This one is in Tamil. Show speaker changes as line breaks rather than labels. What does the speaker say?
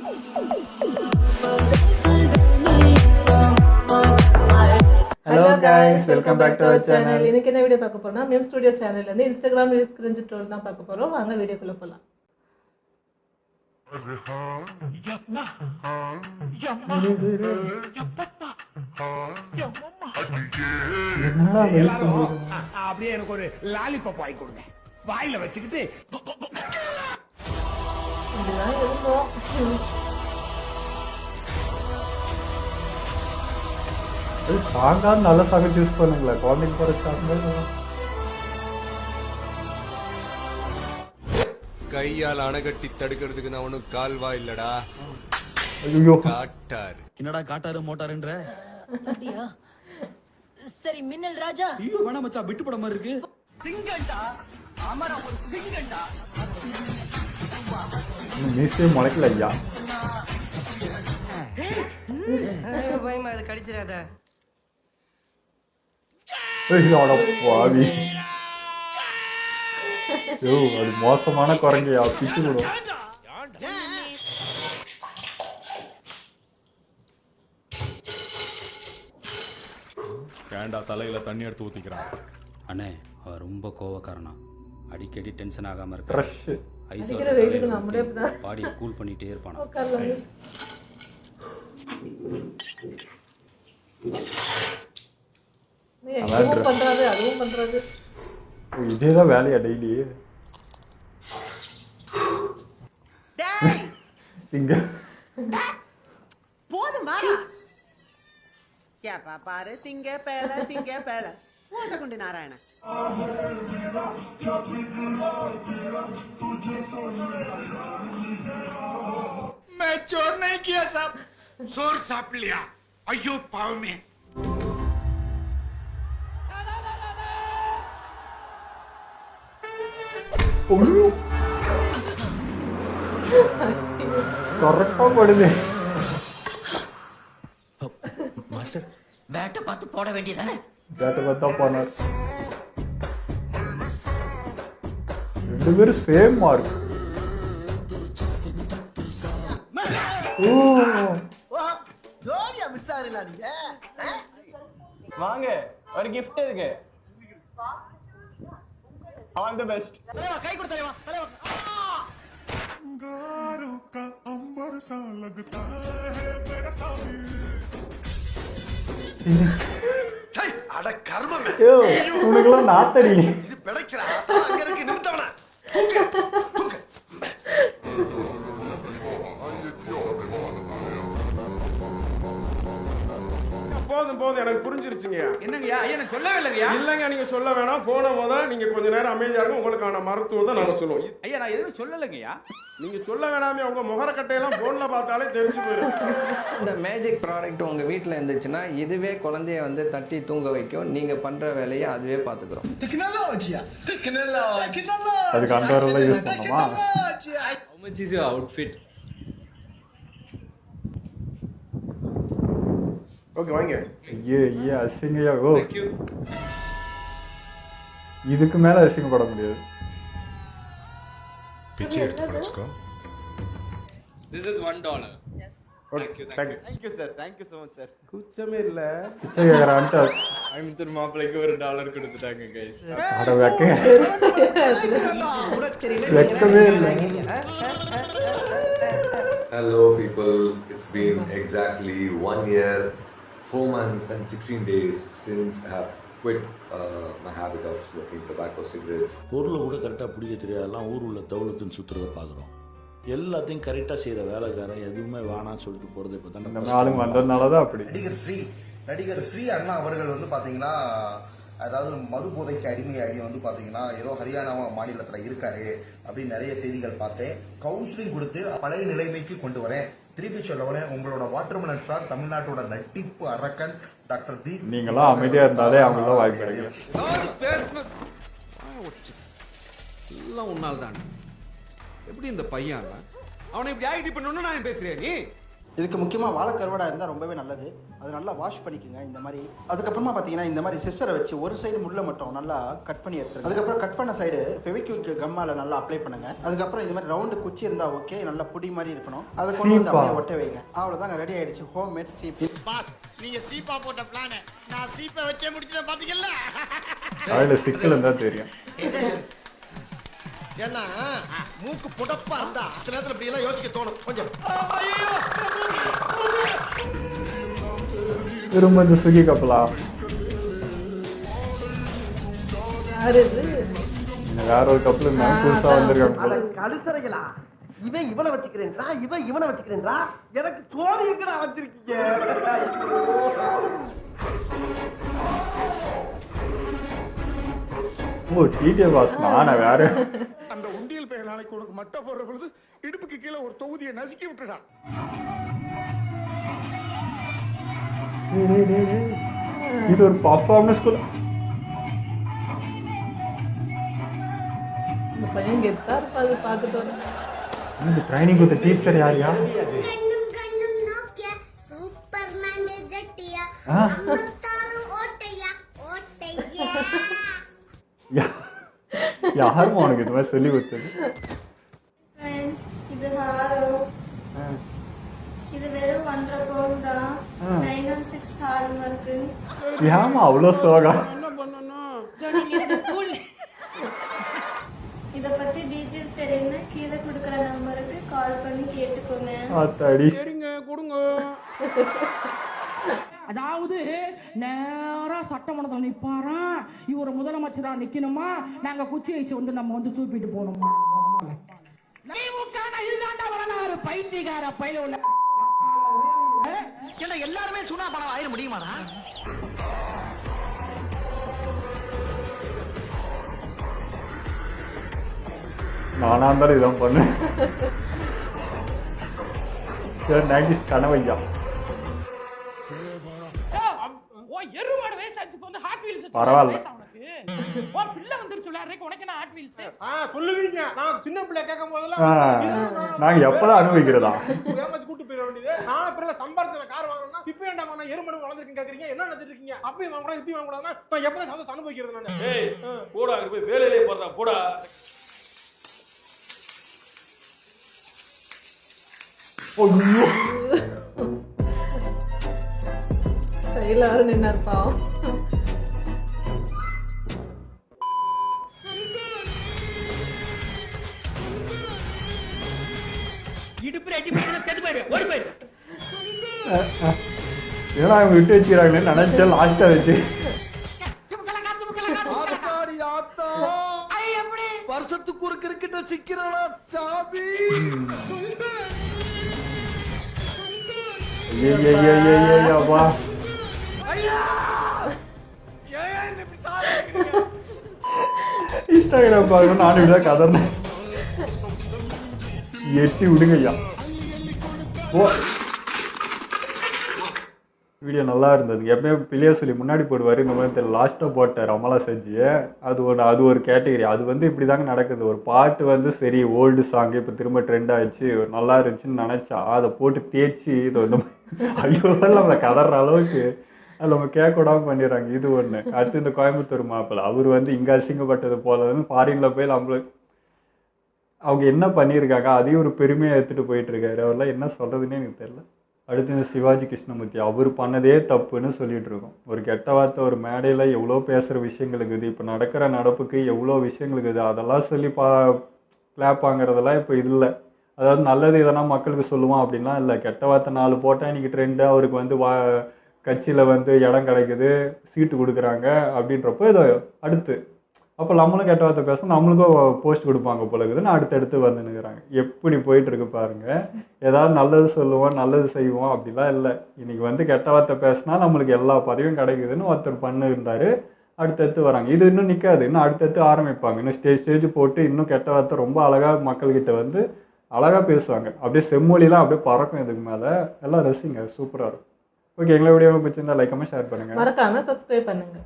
Hello guys, welcome back to our channel. இன்னைக்கு என்ன வீடியோ பார்க்க போறோம்னா மீம் ஸ்டுடியோ சேனல்ல இருந்து இன்ஸ்டாகிராம் ரீல்ஸ் கிரிஞ்ச் ட்ரோல் தான் பார்க்க போறோம். வாங்க வீடியோக்குள்ள போலாம்.
அப்படியே எனக்கு ஒரு லாலிபாப் வாங்கி கொடுங்க. வாயில வச்சுக்கிட்டு
இதுதான் இருக்கும்.
சாங்கா நல்ல சாங்க சூஸ் பண்ணுங்களா, குழந்தைக்கு போற சாங்க.
கையால் அணைகட்டி தடுக்கிறதுக்கு நான் ஒன்னும் கால்வா இல்லடா.
ஐயோ
காட்டாரு.
என்னடா காட்டாரு மோட்டாருன்ற?
அப்படியா? சரி மின்னல் ராஜா.
ஐயோ வேணா மச்சான், விட்டு போட மாதிரி இருக்கு.
சிங்கண்டா அமர ஒரு சிங்கண்டா.
மீசே முளைக்கல ஐயா.
பயமா அது கடிச்சிடாத.
ஐயோட பாவி. ஐயோ அது மோசமான குரங்கையா, பிச்சு விடும்.
ஏண்டா தலையில தண்ணி எடுத்து ஊத்திக்கிறான்.
அண்ணே அவன் ரொம்ப கோவக்காரனா, அடிக்கடி டென்ஷன் ஆகாம இருக்க.
கிரஷ்
ஐஸ்
அடிக்கிற வெயிலுக்கு நம்மளே
பாடியை கூல் பண்ணிட்டே இருப்பானா.
உட்கார்ந்து நீ பண்றாரு, அதுவும் பண்றாரு.
இதேதான் வேலையா டெய்லி இங்க?
போதும் வா. கேப்பா பாரு, திங்க பேல போட்ட குண்டி நாராயண.
मैं चोर नहीं किया साहब. चोर साहब लिया. अयो पाव में.
கரெக்டா படுது.
மாஸ்டர்
பேட்டை பார்த்து போட வேண்டியதானே.
கேட்ட பார்த்தா போனார். ரெண்டு பேரும் சேம் மார்க்.
ஜோடியா மிஸ் ஆறீங்களா நீங்க?
வாங்க ஒரு gift இருக்கு. All the best.
கை கொடு தலைவா.
गारों का अंबर सा लगता है मेरा सामी. சை அட கர்மமே.
ஐயோ உனக்குலாம் நாத்தடி.
இது பிடைச்சற ஆத்தா அங்க இருக்கு, நிமித்தவன தூக்கு தூக்கு.
போதும் எனக்கு புரிஞ்சிருச்சுங்க.
என்னங்கய்யா? ஐயா நான் சொல்லவே இல்லைங்கய்யா.
இல்லங்க நீங்க சொல்ல வேணாம். போன முதல்ல நீங்க கொஞ்ச நேரம் அமைதியா இருங்க. உங்களுக்கான மருத்துவம் தான் நாங்க சொல்லுவோம்.
ஐயா நான் எதுவும் சொல்லலைங்கய்யா.
நீங்க சொல்ல வேணாமே, உங்க முகரக்கட்டையெல்லாம் போன்ல பார்த்தாலே தெரிஞ்சு போயிடும்.
இந்த மேஜிக் ப்ராடக்ட் உங்கள் வீட்டில் இருந்துச்சுன்னா இதுவே குழந்தைய வந்து தட்டி தூங்க வைக்கும். நீங்கள் பண்ணுற வேலையை அதுவே பார்த்துக்கிறோம்.
அதுக்கு அண்டர்லாம் யூஸ் பண்ணுமா?
How much is your outfit?
Okay வாங்க.
ஐயே அசிங்கயா. ஓ இதுக்கு மேல அசிங்கப்பட முடியாது.
பிச்சை எடுத்து படிச்சுக்கோ.
This is $1.
Yes. Thank you sir. Thank you so much sir. குச்சமே இல்ல.
பிச்சை கேக்குறான்ட்டு
ஐமித்தர் மாப்பிளைக்கு $1 கொடுத்துட்டாங்க guys.
அட வெக்கமே இல்லை.
Hello people, it's been exactly 1 year, 4 months and 16 days since I have quit my habit of smoking tobacco cigarettes.
பொருளை கூட கரெக்டாக பிடிக்க தெரியாதெல்லாம் ஊர் உள்ள தவுளத்துன்னு சுற்றுறத பார்க்குறோம். எல்லாத்தையும் கரெக்டாக செய்கிற வேலைக்காரன் எதுவுமே வேணான்னு சொல்லிட்டு போகிறது இப்போ தான்
இந்த நாளும் வந்ததுனால தான் அப்படி.
நடிகர் ஸ்ரீ அண்ணா அவர்கள் வந்து பாத்தீங்கன்னா, அதாவது மது போதைக்கு அடிமையாகி வந்து பாத்தீங்கன்னா ஏதோ ஹரியானா மாநிலத்துல இருக்காரு அப்படின்னு நிறைய செய்திகள் பார்த்தேன். கவுன்சிலிங் கொடுத்து பழைய நிலைமைக்கு கொண்டு வரேன். திருப்பி சொல்லவனே உங்களோட வாட்டர்மெலன் ஸ்டார், தமிழ்நாட்டோட நட்டிப்பு அரக்கன் டாக்டர் தி.
நீங்களாம் அமைதியா இருந்தாலே அவங்களாம் வாய்ப்பு கிடைக்கும்.
எல்லாம் உன்னால் தான். எப்படி இந்த பையன் அவனை இப்படி ஆக்டிவ் பண்ணணும்னு நான் பேசுறேன். நீ
இதுக்கு முக்கியமாக வாழை கருவாடாக இருந்தால் ரொம்பவே நல்லது. அது நல்லா வாஷ் பண்ணிக்கோங்க இந்த மாதிரி. அதுக்கப்புறமா பார்த்தீங்கன்னா இந்த மாதிரி சிஸ்ஸரை வச்சு ஒரு சைடு முள்ள மட்டும் நல்லா கட் பண்ணி எடுத்துருங்க. அதுக்கப்புறம் கட் பண்ண சைடு ஃபெவிக்விக் கம்மால் நல்லா அப்ளை பண்ணுங்க. அதுக்கப்புறம் இந்த மாதிரி ரவுண்டு குச்சி இருந்தால் ஓகே, நல்லா புடி மாதிரி இருக்கணும். அதை கொண்டு வந்து அப்படியே ஒட்ட வைங்க. அவ்வளோதாங்க, ரெடி ஆயிடுச்சு ஹோம் மேட் சீப்.
நீங்க சீப்பா போட்ட பிளான் நான் சீப்பை வச்சே முடிச்சத பாத்தீங்கல்ல.
அதுல சிக்கல் இருந்தா தெரியும்.
ஏன்னா மூக்கு புடப்பா இருந்தா சில நேரத்துல இப்படி எல்லாம் யோசிக்க தோணும் கொஞ்சம்.
திரும்ப இந்த சுகி கப்பலா வேற ஒரு கப்பல் புதுசா வந்திருக்காங்க.
கழுசரைகளா இவன் இவனை வச்சுக்கிறேன்றா, இவன் இவனை வச்சுக்கிறேன்றா, எனக்கு சோறு எங்கடா வச்சிருக்கீங்க?
ஓ டிஜே பாஸ் நானே வேற.
அந்த உண்டியல் பையன் நாளைக்கு உனக்கு மட்டை போடுற பொழுது இடுப்புக்கு கீழே ஒரு தொகுதியை நசுக்கி விட்டுறான்.
இது ஒரு பர்ஃபார்மன்ஸ் கூட.
இந்த பையன் கெத்தா இருப்பாது பார்த்துட்டு.
இந்த ட்ரைனிங் கொடுத்த டீச்சர் யாரியா? யாரும் உனக்கு இது மாதிரி சொல்லி கொடுத்தது?
இது ஹாரம். இது வெறும் 1.5 பவுண்ட் தான். 916 ஹாரம் இருக்கு.
ஏமா அவ்வளோ சோகா?
இத பத்தி டீடைல் தெரியும்னா கீழே கொடுக்குற நம்பருக்கு கால் பண்ணி கேட்டுக்கோங்க.
ஆத்தாடி.
சரிங்க கொடுங்க. அதாவது நேரா சட்டமன்றத்தில் நிப்பாரா, இவர் முதலமைச்சரா நிக்கணுமா, நாங்க குச்சி வச்சு வந்து நம்ம வந்து தூக்கிட்டு போகணுமா? பைத்தியக்கார பையில உள்ள
எல்லாருமே சுனா பணம் ஆயிட முடியுமாடா?
நானா இருந்தாலும் இதான் பண்ணு. சரி நைட்டிஸ் கனவையா
எருமாடு வயசாச்சு வந்து ஹாட் வீல்ஸ்
பரவாயில்ல.
ஒரு பிள்ளை வந்துருச்சு விளையாடுறதுக்கு உனக்கு என்ன ஹாட் வீல்ஸ்?
சொல்லுவீங்க. நான் சின்ன பிள்ளை கேட்கும் போதெல்லாம்
நாங்க எப்பதான் அனுபவிக்கிறதா?
ஏமாத்தி கூட்டு போயிட வேண்டியது. நான் பிறகு சம்பாரத்துல கார் வாங்கணும்னா இப்ப ஏன்டா வாங்க எருமனு வளர்ந்துருக்கீங்க கேக்குறீங்க, என்ன நினைச்சிட்டு இருக்கீங்க? அப்பயும் வாங்க இப்பயும் வாங்க கூடாதுன்னா நான் எப்பதான் சந்தோஷம் அனுபவிக்கிறது நானு.
ஏய் போடா அங்க போய் வேலையிலே போறா போடா.
ஐயோ
எல்லாரும் நின்னார்ப்பா.
இடுப்பு ரெட்டி பண்ணி செத்து போயிடு ஓடி போயிடு.
ஏன்னா அவங்க விட்டு வச்சுக்கிறாங்களே நினைச்சா லாஸ்டா வச்சு
வருஷத்துக்கு ஒரு கிரிக்கெட்ட சிக்கிறா சாபி.
ஐயப்பா இன்ஸ்டாகிராம் பார்க்கணும் நானும் இப்படிதான் கதறேன். எட்டி விடுங்க ஐயா. ஓ வீடியோ நல்லா இருந்தது. எப்பயுமே பிள்ளைய சொல்லி முன்னாடி போடுவார், இந்த மாதிரி லாஸ்ட்டாக போட்டார் அமலா செஞ்சு. அது ஒரு கேட்டகரி. அது வந்து இப்படி தாங்க நடக்குது. ஒரு பாட்டு வந்து சரி ஓல்டு சாங்கு இப்போ திரும்ப ட்ரெண்ட் ஆகிடுச்சு, நல்லா இருந்துச்சுன்னு நினச்சா அதை போட்டு தேய்ச்சி இது வந்து ஐயோ நம்மளை கதற அளவுக்கு அதில் நம்ம கேட்க விடாமல் பண்ணிடுறாங்க. இது ஒன்று. அடுத்து இந்த கோயம்புத்தூர் மாப்பிள்ளை அவர் வந்து இங்கே அசிங்கப்பட்டது போல வந்து ஃபாரினில் போய் நம்மளுக்கு அவங்க என்ன பண்ணியிருக்காங்க அதையும் ஒரு பெருமையாக எடுத்துகிட்டு போயிட்டுருக்காரு. அவரெல்லாம் என்ன சொல்கிறதுனே எனக்கு தெரியல. அடுத்து இந்த சிவாஜி கிருஷ்ணமூர்த்தி அவர் பண்ணதே தப்புன்னு சொல்லிட்டு இருக்கோம். ஒரு கெட்ட வார்த்தை ஒரு மேடையில் எவ்வளோ பேசுகிற விஷயங்கள் இருக்குது, இப்போ நடக்கிற நடப்புக்கு எவ்வளோ விஷயங்கள் இருக்குது, அதெல்லாம் சொல்லி கிளாப் வாங்குறதெல்லாம் இப்போ இல்லை. அதாவது நல்லது எதனா மக்களுக்கு சொல்லுவான் அப்படின்லாம் இல்லை. கெட்ட வார்த்தை 4 போட்டால் இன்றைக்கி ட்ரெண்டு, அவருக்கு வந்து கட்சியில் வந்து இடம் கிடைக்குது, சீட்டு கொடுக்குறாங்க அப்படின்றப்போ இதை அடுத்து அப்போ நம்மளும் கெட்ட வார்த்தை பேசணும், நம்மளுக்கும் போஸ்ட் கொடுப்பாங்க போல இருக்குதுன்னு அடுத்தடுத்து வந்து நிற்கிறாங்க. எப்படி போயிட்டுருக்கு பாருங்கள். ஏதாவது நல்லது சொல்லுவோம் நல்லது செய்வோம் அப்படிலாம் இல்லை. இன்றைக்கி வந்து கெட்ட வார்த்தை பேசினா நம்மளுக்கு எல்லா பதவியும் கிடைக்குதுன்னு ஒருத்தர் பண்ணியிருந்தார். அடுத்தடுத்து வராங்க. இது இன்னும் நிற்காது, இன்னும் அடுத்தடுத்து ஆரம்பிப்பாங்க. இன்னும் ஸ்டேஜ் போட்டு இன்னும் கெட்ட வார்த்தை ரொம்ப அழகாக மக்கள்கிட்ட வந்து அழகாக பேசுவாங்க. அப்படியே செம்மொழிலாம் அப்படியே பறக்கும். இதுக்கு மேலே எல்லாம் ரசிங்க, சூப்பராக இருக்கும். ஓகே, எங்களை வீடியோ பிடிச்சிருந்தா லைக் பண்ணி ஷேர் பண்ணுங்கள்,
மறக்காமல் சப்ஸ்கிரைப் பண்ணுங்கள்.